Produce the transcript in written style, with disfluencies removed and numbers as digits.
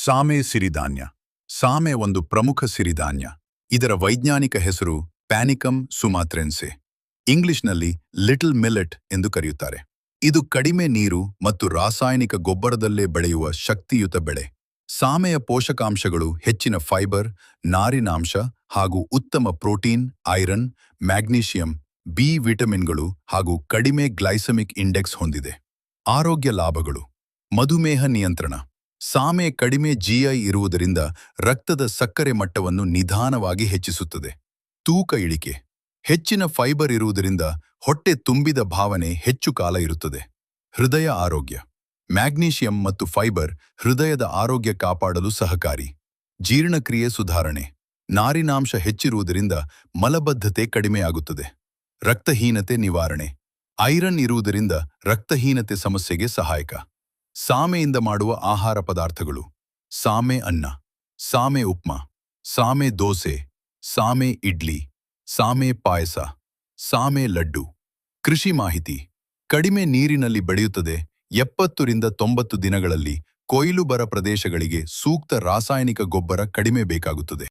ಸಾಮೆ ಸಿರಿಧಾನ್ಯ. ಸಾಮೆ ಒಂದು ಪ್ರಮುಖ ಸಿರಿಧಾನ್ಯ. ಇದರ ವೈಜ್ಞಾನಿಕ ಹೆಸರು ಪ್ಯಾನಿಕಮ್ ಸುಮಾತ್ರೆನ್ಸೆ. ಇಂಗ್ಲಿಷ್ನಲ್ಲಿ ಲಿಟಲ್ ಮಿಲೆಟ್ ಎಂದು ಕರೆಯುತ್ತಾರೆ. ಇದು ಕಡಿಮೆ ನೀರು ಮತ್ತು ರಾಸಾಯನಿಕ ಗೊಬ್ಬರದಲ್ಲೇ ಬೆಳೆಯುವ ಶಕ್ತಿಯುತ ಬೆಳೆ. ಸಾಮೆಯ ಪೋಷಕಾಂಶಗಳು ಹೆಚ್ಚಿನ ಫೈಬರ್, ನಾರಿನಾಂಶ ಹಾಗೂ ಉತ್ತಮ ಪ್ರೋಟೀನ್, ಐರನ್, ಮ್ಯಾಗ್ನೀಷಿಯಂ, ಬಿ ವಿಟಮಿನ್ಗಳು ಹಾಗೂ ಕಡಿಮೆ ಗ್ಲೈಸೆಮಿಕ್ ಇಂಡೆಕ್ಸ್ ಹೊಂದಿದೆ. ಆರೋಗ್ಯ ಲಾಭಗಳು: ಮಧುಮೇಹ ನಿಯಂತ್ರಣ. ಸಾಮೆ ಕಡಿಮೆ ಜಿಐ ಇರುವುದರಿಂದ ರಕ್ತದ ಸಕ್ಕರೆ ಮಟ್ಟವನ್ನು ನಿಧಾನವಾಗಿ ಹೆಚ್ಚಿಸುತ್ತದೆ. ತೂಕ ಇಳಿಕೆ. ಹೆಚ್ಚಿನ ಫೈಬರ್ ಇರುವುದರಿಂದ ಹೊಟ್ಟೆ ತುಂಬಿದ ಭಾವನೆ ಹೆಚ್ಚು ಕಾಲ ಇರುತ್ತದೆ. ಹೃದಯ ಆರೋಗ್ಯ. ಮ್ಯಾಗ್ನೀಷಿಯಂ ಮತ್ತು ಫೈಬರ್ ಹೃದಯದ ಆರೋಗ್ಯ ಕಾಪಾಡಲು ಸಹಕಾರಿ. ಜೀರ್ಣಕ್ರಿಯೆ ಸುಧಾರಣೆ. ನಾರಿನಾಂಶ ಹೆಚ್ಚಿರುವುದರಿಂದ ಮಲಬದ್ಧತೆ ಕಡಿಮೆಯಾಗುತ್ತದೆ. ರಕ್ತಹೀನತೆ ನಿವಾರಣೆ. ಐರನ್ ಇರುವುದರಿಂದ ರಕ್ತಹೀನತೆ ಸಮಸ್ಯೆಗೆ ಸಹಾಯಕ. ಸಾಮೆಯಿಂದ ಮಾಡುವ ಆಹಾರ ಪದಾರ್ಥಗಳು: ಸಾಮೆ ಅನ್ನ, ಸಾಮೆ ಉಪ್ಮಾ, ಸಾಮೆ ದೋಸೆ, ಸಾಮೆ ಇಡ್ಲಿ, ಸಾಮೆ ಪಾಯಸ, ಸಾಮೆ ಲಡ್ಡು. ಕೃಷಿ ಮಾಹಿತಿ: ಕಡಿಮೆ ನೀರಿನಲ್ಲಿ ಬೆಳೆಯುತ್ತದೆ. 70 ರಿಂದ 90 ದಿನಗಳಲ್ಲಿ ಕೊಯ್ಲು ಬರ ಪ್ರದೇಶಗಳಿಗೆ ಸೂಕ್ತ ರಾಸಾಯನಿಕ ಗೊಬ್ಬರ ಕಡಿಮೆ ಬೇಕಾಗುತ್ತದೆ.